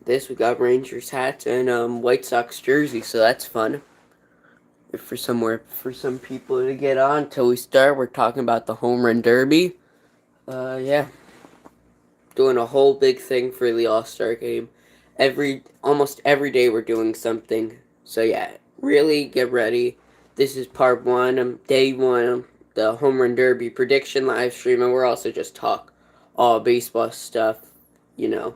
this. We got Rangers hats and White Sox jersey, so that's fun. For some people to get on till we start, we're talking about the home run derby. Yeah, doing a whole big thing for the All Star game. Almost every day we're doing something. So yeah, really get ready. This is part one, day one, the home run derby prediction live stream, and we're also just talk all baseball stuff. You know,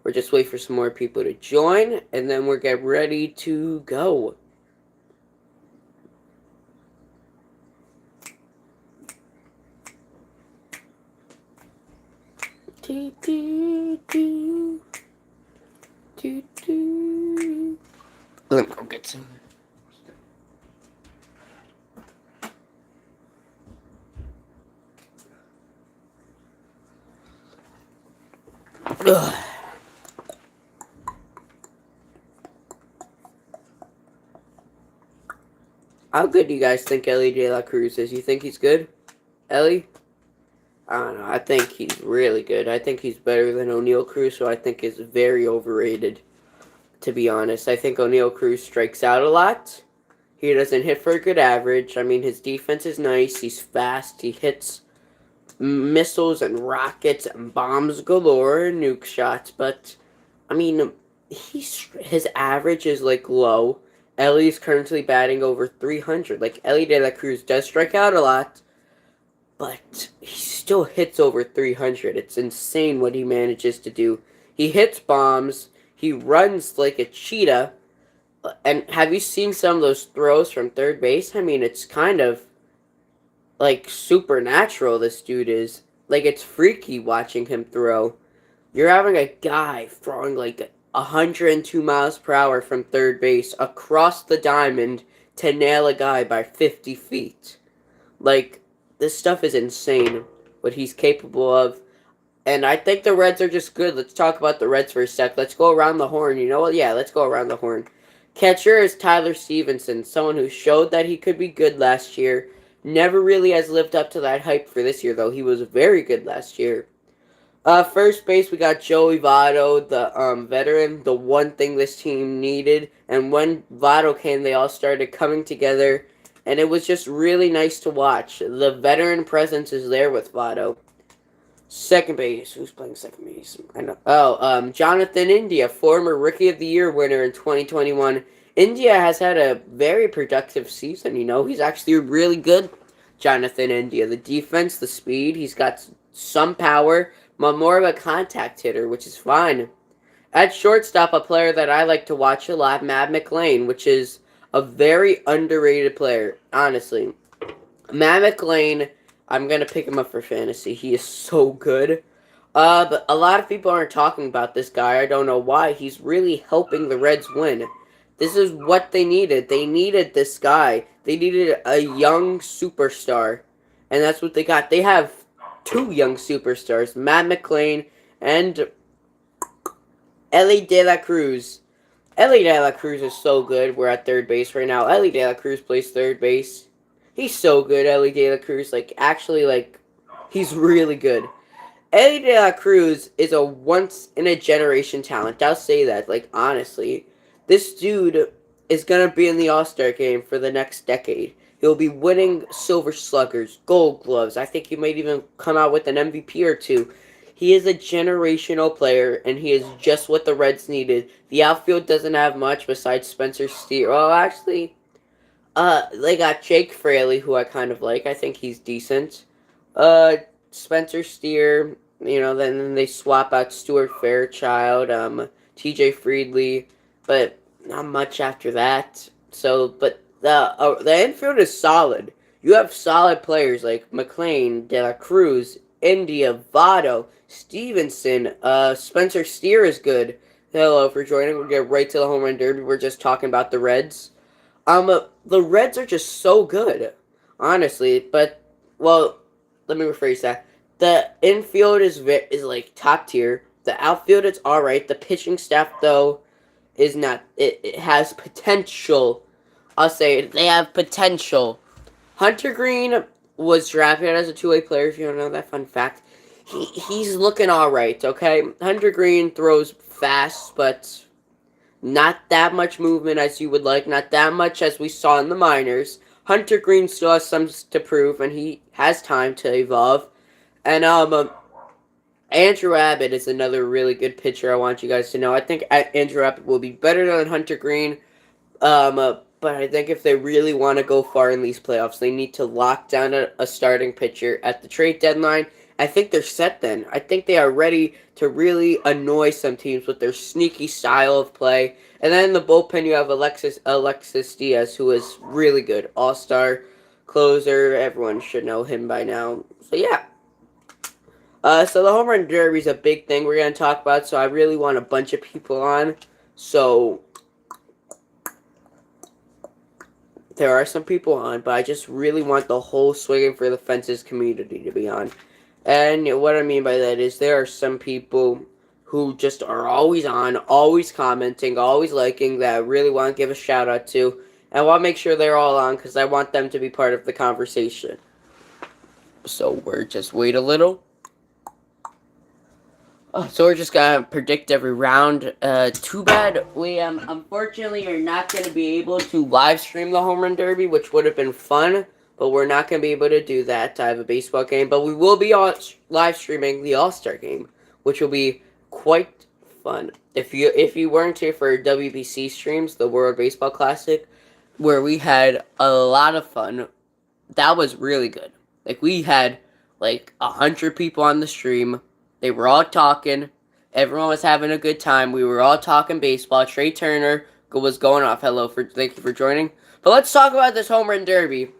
we're just waiting for some more people to join, and then we're get ready to go. Do, do, do. Do, do. Let me go get some. Ugh. How good do you guys think Elly De La Cruz is? You think he's good? Elly? I don't know. I think he's really good. I think he's better than O'Neal Cruz, who I think is very overrated, to be honest. I think O'Neal Cruz strikes out a lot. He doesn't hit for a good average. I mean, his defense is nice. He's fast. He hits missiles and rockets and bombs galore and nuke shots. But, I mean, his average is, like, low. Elly's currently batting over 300. Like, Elly De La Cruz does strike out a lot, but he still hits over 300. It's insane what he manages to do. He hits bombs. He runs like a cheetah. And have you seen some of those throws from third base? I mean, it's kind of like supernatural, this dude is. Like, it's freaky watching him throw. You're having a guy throwing like 102 miles per hour from third base across the diamond to nail a guy by 50 feet. Like, this stuff is insane, what he's capable of. And I think the Reds are just good. Let's talk about the Reds for a sec. Let's go around the horn. You know what? Yeah, let's go around the horn. Catcher is Tyler Stevenson, someone who showed that he could be good last year. Never really has lived up to that hype for this year, though. He was very good last year. First base, we got Joey Votto, the veteran, the one thing this team needed. And when Votto came, they all started coming together, and it was just really nice to watch. The veteran presence is there with Votto. Second base, who's playing second base? I know. Oh, Jonathan India, former Rookie of the Year winner in 2021. India has had a very productive season. You know, he's actually really good. Jonathan India, the defense, the speed, he's got some power, but more of a contact hitter, which is fine. At shortstop, a player that I like to watch a lot, Matt McLain, which is a very underrated player, honestly. Matt McLain, I'm going to pick him up for fantasy. He is so good. But a lot of people aren't talking about this guy. I don't know why. He's really helping the Reds win. This is what they needed. They needed this guy. They needed a young superstar. And that's what they got. They have two young superstars, Matt McLain and Elly De La Cruz. Elly De La Cruz is so good. We're at third base right now. Elly De La Cruz plays third base. He's so good, Elly De La Cruz. Like, actually, like, he's really good. Elly De La Cruz is a once-in-a-generation talent. I'll say that, like, honestly. This dude is going to be in the All-Star game for the next decade. He'll be winning Silver Sluggers, Gold Gloves. I think he might even come out with an MVP or two. He is a generational player, and he is just what the Reds needed. The outfield doesn't have much besides Spencer Steer. Well, actually, they got Jake Fraley, who I kind of like. I think he's decent. Spencer Steer, you know, then they swap out Stuart Fairchild, TJ Friedley, but not much after that. So, but the infield is solid. You have solid players like McLain, De La Cruz, India, Votto, Stevenson, Spencer Steer is good. Hello for joining. We'll get right to the home run derby. We're just talking about the Reds. The Reds are just so good, honestly. But, well, let me rephrase that. The infield is like top tier. The outfield is all right. The pitching staff, though, is not. It has potential. I'll say it. They have potential. Hunter Green was drafted as a two-way player. If you don't know that fun fact, he's looking all right. Okay, Hunter Green throws fast, but not that much movement as you would like, not that much as we saw in the minors. Hunter Green still has some to prove, and he has time to evolve. And Andrew Abbott is another really good pitcher I want you guys to know. I think Andrew Abbott will be better than Hunter Green, but I think if they really want to go far in these playoffs, they need to lock down a starting pitcher at the trade deadline. I think they're set then. I think they are ready to really annoy some teams with their sneaky style of play. And then in the bullpen, you have Alexis Diaz, who is really good. All-star closer. Everyone should know him by now. So, yeah. So the home run derby is a big thing we're going to talk about. So I really want a bunch of people on. So there are some people on, but I just really want the whole Swinging for the Fences community to be on. And what I mean by that is there are some people who just are always on, always commenting, always liking, that I really want to give a shout out to. And I want to make sure they're all on because I want them to be part of the conversation. So we're just wait a little. So we're just going to predict every round. Too bad we unfortunately are not going to be able to live stream the Home Run Derby, which would have been fun. But we're not going to be able to do that. I have a baseball game. But we will be live streaming the All-Star game, which will be quite fun. If you weren't here for WBC streams, the World Baseball Classic, where we had a lot of fun, that was really good. Like, we had, 100 people on the stream. They were all talking. Everyone was having a good time. We were all talking baseball. Trey Turner was going off. Thank you for joining. But let's talk about this Home Run Derby.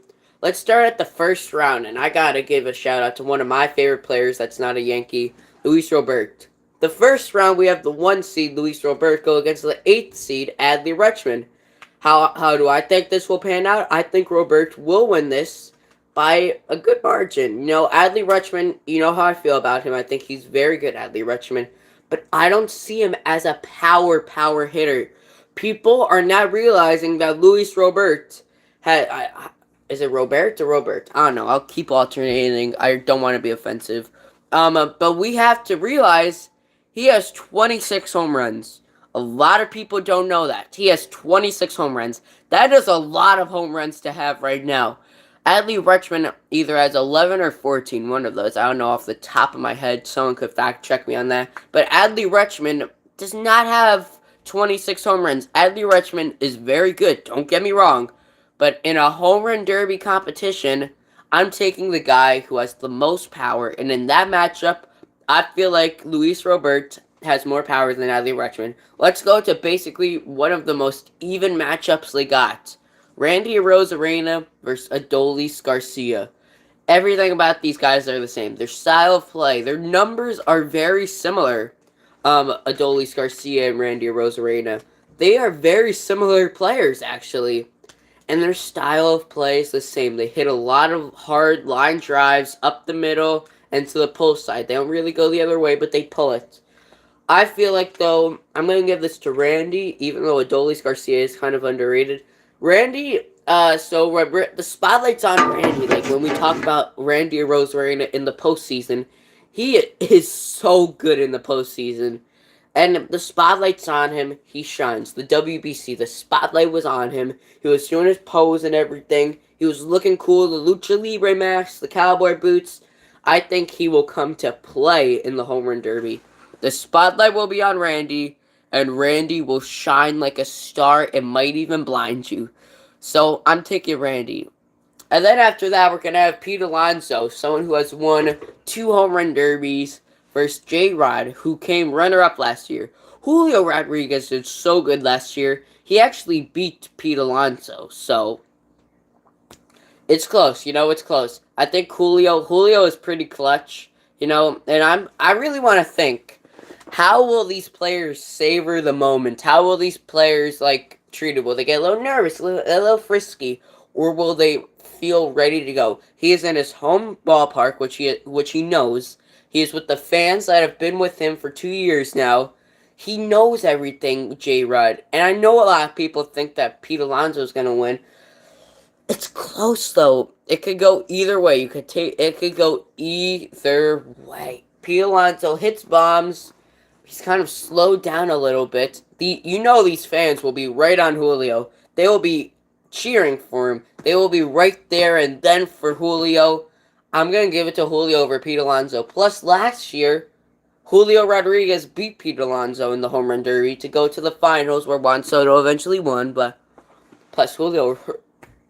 Let's start at the first round, and I gotta give a shout out to one of my favorite players that's not a Yankee, Luis Robert. The first round, we have the 1 seed, Luis Robert, go against the 8th seed, Adley Rutschman. How do I think this will pan out? I think Robert will win this by a good margin. Adley Rutschman, you know how I feel about him. I think he's very good, Adley Rutschman. But I don't see him as a power hitter. People are not realizing that Luis Robert is it Robert or Robert? I don't know. I'll keep alternating. I don't want to be offensive. But we have to realize he has 26 home runs. A lot of people don't know that. He has 26 home runs. That is a lot of home runs to have right now. Adley Rutschman either has 11 or 14, one of those. I don't know off the top of my head. Someone could fact check me on that. But Adley Rutschman does not have 26 home runs. Adley Rutschman is very good. Don't get me wrong. But in a home run derby competition, I'm taking the guy who has the most power. And in that matchup, I feel like Luis Robert has more power than Adley Rutschman. Let's go to basically one of the most even matchups they got. Randy Arozarena versus Adolis Garcia. Everything about these guys are the same. Their style of play, their numbers are very similar. Adolis Garcia and Randy Arozarena. They are very similar players, actually. And their style of play is the same. They hit a lot of hard line drives up the middle and to the pull side. They don't really go the other way, but they pull it. I feel like, though, I'm going to give this to Randy, even though Adolis Garcia is kind of underrated. Randy, the spotlight's on Randy. Like, when we talk about Randy Arozarena in the postseason, he is so good in the postseason. And the spotlight's on him. He shines. The WBC, the spotlight was on him. He was doing his pose and everything. He was looking cool. The Lucha Libre mask, the cowboy boots. I think he will come to play in the Home Run Derby. The spotlight will be on Randy, and Randy will shine like a star and might even blind you. So I'm taking Randy. And then after that, we're going to have Pete Alonso, someone who has won 2 Home Run Derbies, versus J-Rod, who came runner-up last year. Julio Rodriguez did so good last year. He actually beat Pete Alonso. So, it's close. It's close. I think Julio is pretty clutch. And I really want to think, how will these players savor the moment? How will these players, treat it? Will they get a little nervous, a little frisky? Or will they feel ready to go? He is in his home ballpark, which he knows. He is with the fans that have been with him for 2 years now. He knows everything, J-Rod. And I know a lot of people think that Pete Alonso is going to win. It's close, though. It could go either way. It could go either way. Pete Alonso hits bombs. he's kind of slowed down a little bit. These fans will be right on Julio. They will be cheering for him. They will be right there and then for Julio. I'm going to give it to Julio over Pete Alonso. Plus, last year, Julio Rodriguez beat Pete Alonso in the home run derby to go to the finals where Juan Soto eventually won. But plus, Julio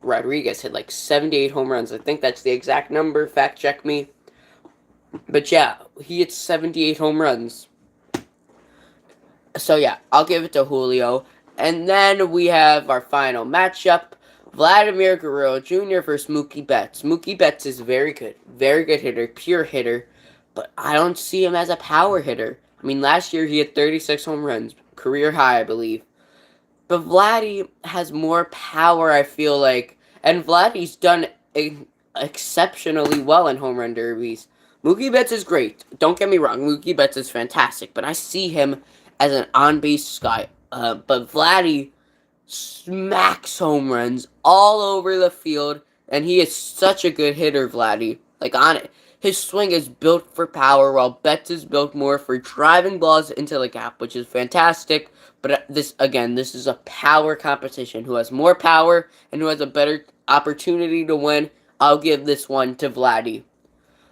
Rodriguez hit like 78 home runs. I think that's the exact number. Fact check me. But yeah, he hit 78 home runs. So yeah, I'll give it to Julio. And then we have our final matchup. Vladimir Guerrero Jr. versus Mookie Betts. Mookie Betts is very good hitter, pure hitter, but I don't see him as a power hitter. I mean, last year he had 36 home runs, career high, I believe. But Vladdy has more power, I feel like, and Vladdy's done exceptionally well in home run derbies. Mookie Betts is great. Don't get me wrong, Mookie Betts is fantastic, but I see him as an on-base guy. But Vladdy smacks home runs all over the field, and he is such a good hitter, Vladdy. Like, on it, his swing is built for power, while Betts is built more for driving balls into the gap, which is fantastic. But this is a power competition. Who has more power and who has a better opportunity to win? I'll give this one to Vladdy.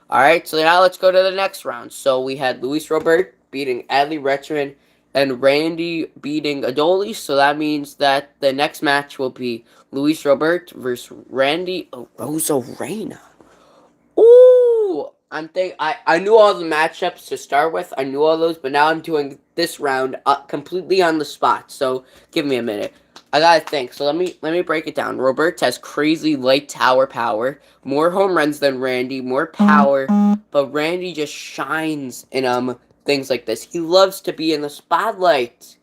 Alright, so now let's go to the next round. So we had Luis Robert beating Adley Rutschman and Randy beating Adolis. So that means that the next match will be Luis Robert versus Randy Arozarena. Ooh! I knew all the matchups to start with. I knew all those, but now I'm doing this round completely on the spot. So give me a minute. I gotta think. So let me break it down. Robert has crazy light tower power, more home runs than Randy, more power, but Randy just shines in things like this. He loves to be in the spotlight.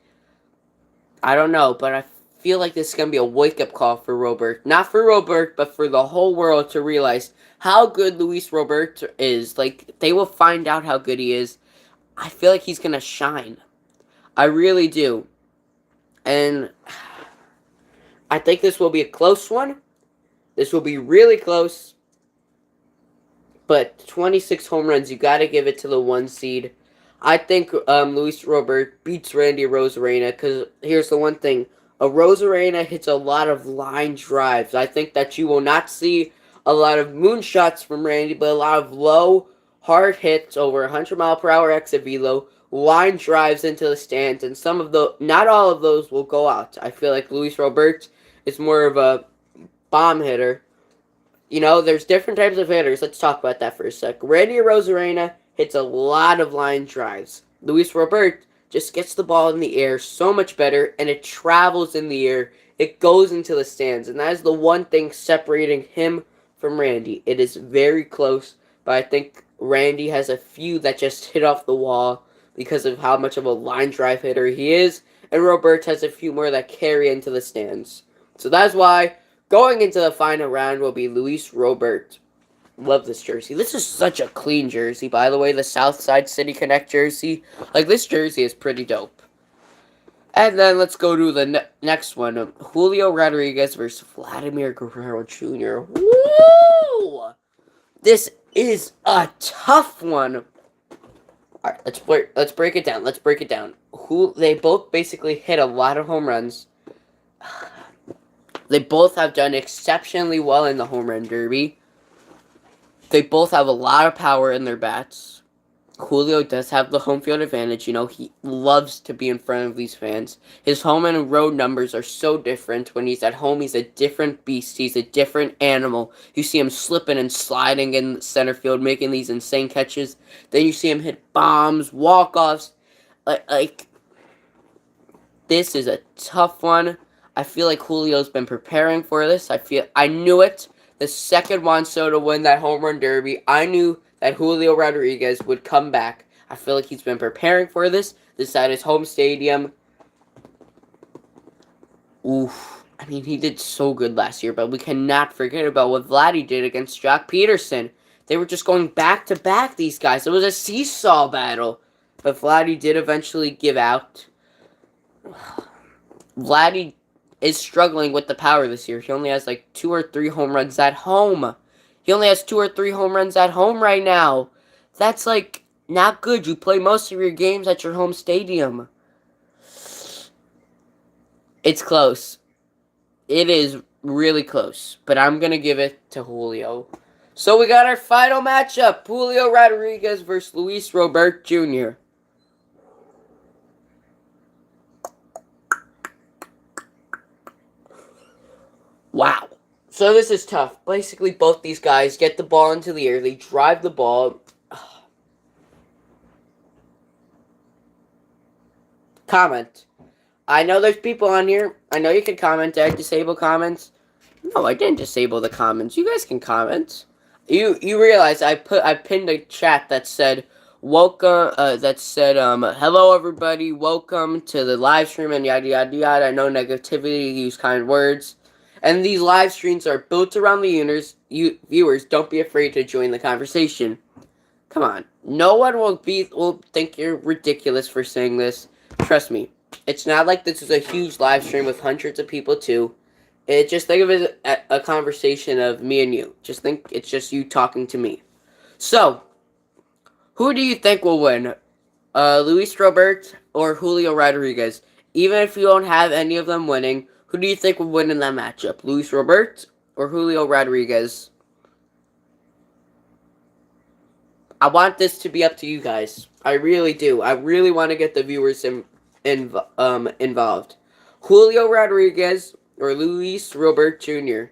I don't know, but I feel like this is gonna be a wake-up call for Robert. Not for Robert, but for the whole world to realize how good Luis Robert is. Like, they will find out how good he is. I feel like he's gonna shine. I really do. And I think this will be a close one. This will be really close. But 26 home runs, you got to give it to the 1 seed. I think Luis Robert beats Randy Arozarena because here's the one thing. Arozarena hits a lot of line drives. I think that you will not see a lot of moonshots from Randy, but a lot of low, hard hits over 100 mile per hour exit velo, line drives into the stands, and not all of those will go out. I feel like Luis Robert is more of a bomb hitter. You know, there's different types of hitters. Let's talk about that for a sec. Randy Arozarena hits a lot of line drives. Luis Robert just gets the ball in the air so much better, and it travels in the air. It goes into the stands, and that is the one thing separating him from Randy. It is very close, but I think Randy has a few that just hit off the wall because of how much of a line drive hitter he is, and Robert has a few more that carry into the stands. So that's why going into the final round will be Luis Robert. Love this jersey. This is such a clean jersey, by the way. The Southside City Connect jersey. Like, this jersey is pretty dope. And then let's go to the next one. Julio Rodriguez versus Vladimir Guerrero Jr. Woo! This is a tough one. Alright, let's break it down. Let's break it down. They both basically hit a lot of home runs. They both have done exceptionally well in the home run derby. They both have a lot of power in their bats. Julio does have the home field advantage. You know, he loves to be in front of these fans. His home and road numbers are so different. When he's at home, he's a different beast. He's a different animal. You see him slipping and sliding in center field, making these insane catches. Then you see him hit bombs, walk-offs. Like, this is a tough one. I feel like Julio's been preparing for this. I knew it. The second Juan Soto win that home run derby, I knew that Julio Rodriguez would come back. I feel like he's been preparing for this. This is at his home stadium. Oof. I mean, he did so good last year, but we cannot forget about what Vladdy did against Jock Peterson. They were just going back-to-back, these guys. It was a seesaw battle. But Vladdy did eventually give out. Vladdy is struggling with the power this year. He only has like 2 or 3 home runs at home. He only has 2 or 3 home runs at home right now. That's like Not good. You play most of your games at your home stadium. It's close. It is really close, but I'm going to give it to Julio. So we got our final matchup, Julio Rodriguez versus Luis Robert Jr. Wow. So this is tough. Basically, both these guys get the ball into the air. They drive the ball. Comment. I know there's people on here. I know you can comment. Did I disable comments? No, I didn't disable the comments. You guys can comment. You realize I pinned a chat that said welcome hello everybody, welcome to the live stream and yada yada yada. I know negativity, use kind words. And these live streams are built around the viewers. Don't be afraid to join the conversation. Come on. No one will think you're ridiculous for saying this. Trust me. It's not like this is a huge live stream with hundreds of people too. Just think of it as a conversation of me and you. Just think it's just you talking to me. So, who do you think will win? Luis Robert or Julio Rodriguez? Even if you don't have any of them winning, who do you think will win in that matchup? Luis Robert or Julio Rodriguez? I want this to be up to you guys. I really do. I really want to get the viewers involved. Julio Rodriguez or Luis Robert Jr.?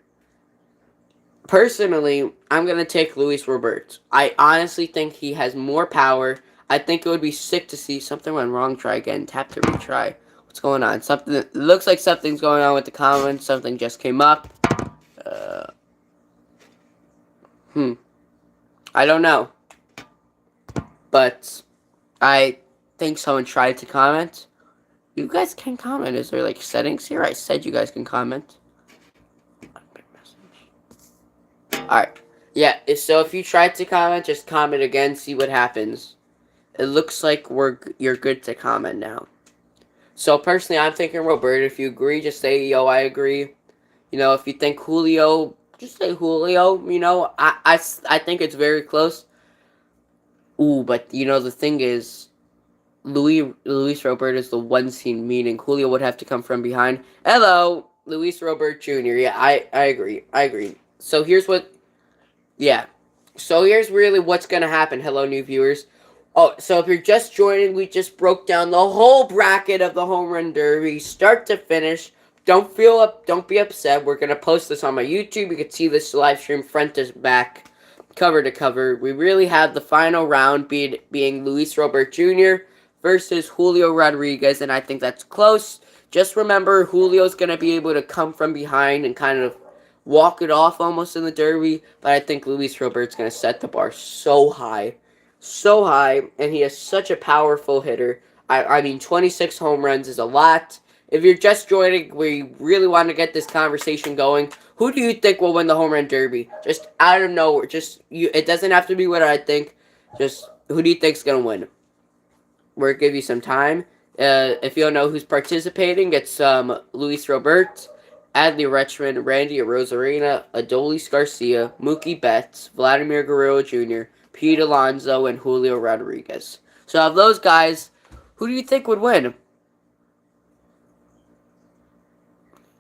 Personally, I'm going to take Luis Robert. I honestly think he has more power. I think it would be sick to see something went wrong. Try again. Tap to retry. What's going on? Something. It looks like something's going on with the comments. Something just came up. I don't know. But I think someone tried to comment. You guys can comment. Is there like settings here? I said you guys can comment. Alright. Yeah, so if you tried to comment, just comment again, see what happens. It looks like you're good to comment now. So personally, I'm thinking Robert. If you agree, just say, yo, I agree. You know, if you think Julio, just say Julio. You know, I think it's very close. Ooh, but you know, the thing is, Luis Robert is the one seed, meaning Julio would have to come from behind. Hello, Luis Robert Jr. Yeah, I agree. I agree. So here's what... Yeah. So here's really what's going to happen. Hello, new viewers. Oh, so if you're just joining, we just broke down the whole bracket of the Home Run Derby, start to finish. Don't be upset. We're going to post this on my YouTube. You can see this live stream front to back, cover to cover. We really have the final round being Luis Robert Jr. versus Julio Rodriguez, and I think that's close. Just remember, Julio's going to be able to come from behind and kind of walk it off almost in the Derby, but I think Luis Robert's going to set the bar so high, and he is such a powerful hitter. I mean, 26 home runs is a lot. If you're just joining, we really want to get this conversation going. Who do you think will win the Home Run Derby? Just out of nowhere. It doesn't have to be what I think. Just who do you think's going to win? We're going to give you some time. If you don't know who's participating, it's Luis Robert, Adley Rutschman, Randy Arozarena, Adolis Garcia, Mookie Betts, Vladimir Guerrero Jr., Pete Alonso, and Julio Rodriguez. So of those guys, who do you think would win?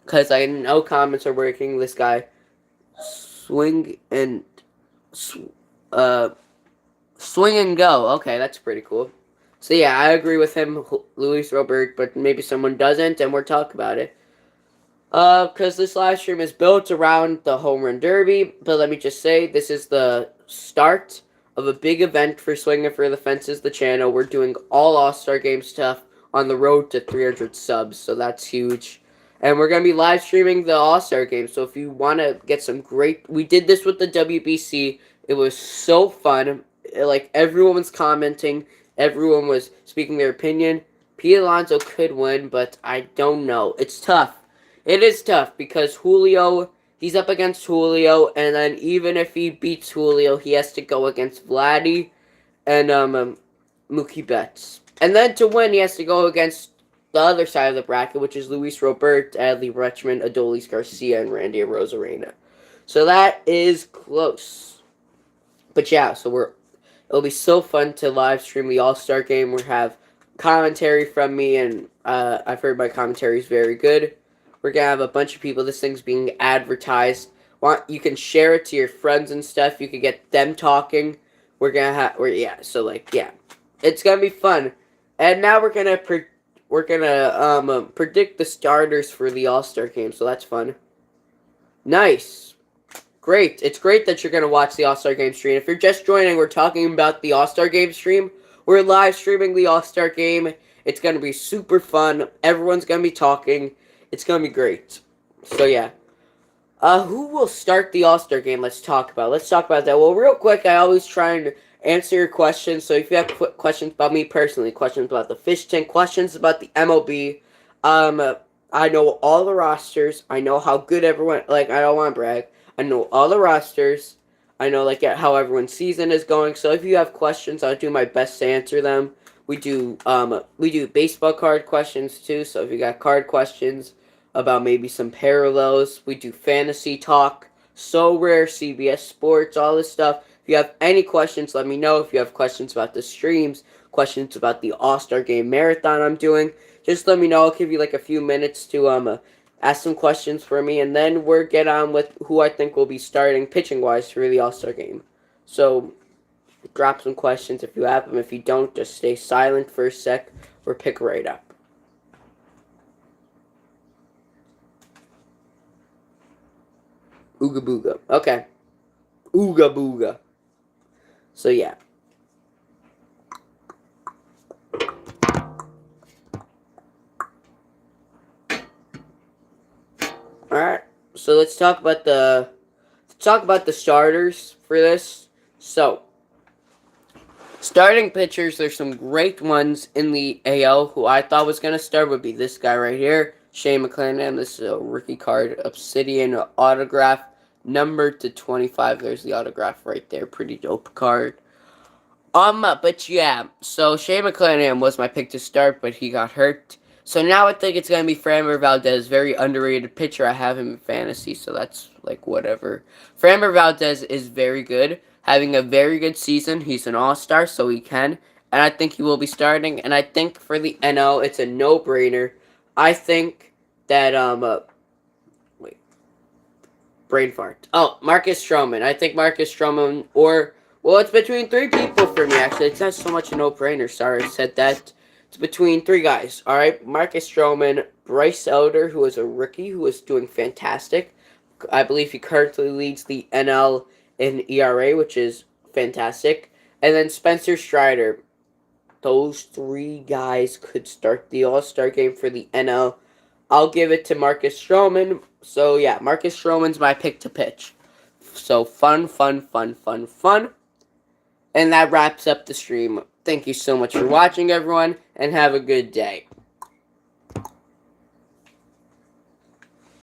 Because I know comments are working. This guy, swing and go. Okay, that's pretty cool. So yeah, I agree with him, Luis Robert, but maybe someone doesn't, and we'll talk about it. Because this live stream is built around the Home Run Derby, but let me just say, this is the start of a big event for Swinging for the Fences, the channel. We're doing all All-Star Game stuff on the road to 300 subs, so that's huge. And we're going to be live streaming the All-Star Game, so if you want to get some great... We did this with the WBC. It was so fun. Like, everyone was commenting. Everyone was speaking their opinion. Pete Alonso could win, but I don't know. It's tough. It is tough because he's up against Julio, and then even if he beats Julio, he has to go against Vladdy and Mookie Betts. And then to win, he has to go against the other side of the bracket, which is Luis Robert, Adley Rutschman, Adolis Garcia, and Randy Arozarena. So that is close. But yeah, so It'll be so fun to live stream the All-Star game. We'll have commentary from me, and I've heard my commentary is very good. We're going to have a bunch of people. This thing's being advertised. You can share it to your friends and stuff. You can get them talking. We're going to have, it's going to be fun. And now we're going to predict the starters for the All-Star game, so that's fun. Nice. Great. It's great that you're going to watch the All-Star Game stream. If you're just joining, we're talking about the All-Star Game stream. We're live streaming the All-Star Game. It's going to be super fun. Everyone's going to be talking. It's going to be great. So, yeah. Who will start the All-Star Game? Let's talk about that. Well, real quick, I always try and answer your questions. So, if you have questions about me personally, questions about the fish tank, questions about the MLB, I know all the rosters. I know how good everyone, I don't want to brag. I know all the rosters. I know, how everyone's season is going. So if you have questions, I'll do my best to answer them. We do baseball card questions, too. So if you got card questions about maybe some parallels, we do fantasy talk, So Rare, CBS Sports, all this stuff. If you have any questions, let me know. If you have questions about the streams, questions about the All-Star Game Marathon I'm doing, just let me know. I'll give you, a few minutes to, ask some questions for me, and then we'll get on with who I think will be starting pitching-wise for the All-Star Game. So, drop some questions if you have them. If you don't, just stay silent for a sec or pick right up. Ooga booga. Okay. Ooga booga. So, yeah. Alright, so let's talk about the starters for this. So, starting pitchers, there's some great ones in the AL. Who I thought was going to start would be this guy right here, Shane McClanahan. This is a rookie card, Obsidian autograph, numbered to 25. There's the autograph right there, pretty dope card. But yeah, so Shane McClanahan was my pick to start, but he got hurt. So now I think it's going to be Framber Valdez, very underrated pitcher. I have him in fantasy, so that's, whatever. Framber Valdez is very good, having a very good season. He's an all-star, so he can. And I think he will be starting. And I think for the NL, it's a no-brainer. I think that, brain fart. Oh, Marcus Stroman. I think Marcus Stroman, it's between three people for me, actually. It's not so much a no-brainer. Sorry, I said that. It's between three guys, all right? Marcus Stroman, Bryce Elder, who is a rookie, who is doing fantastic. I believe he currently leads the NL in ERA, which is fantastic. And then Spencer Strider. Those three guys could start the All-Star Game for the NL. I'll give it to Marcus Stroman. So, yeah, Marcus Stroman's my pick to pitch. So, fun. And that wraps up the stream. Thank you so much for watching, everyone, and have a good day.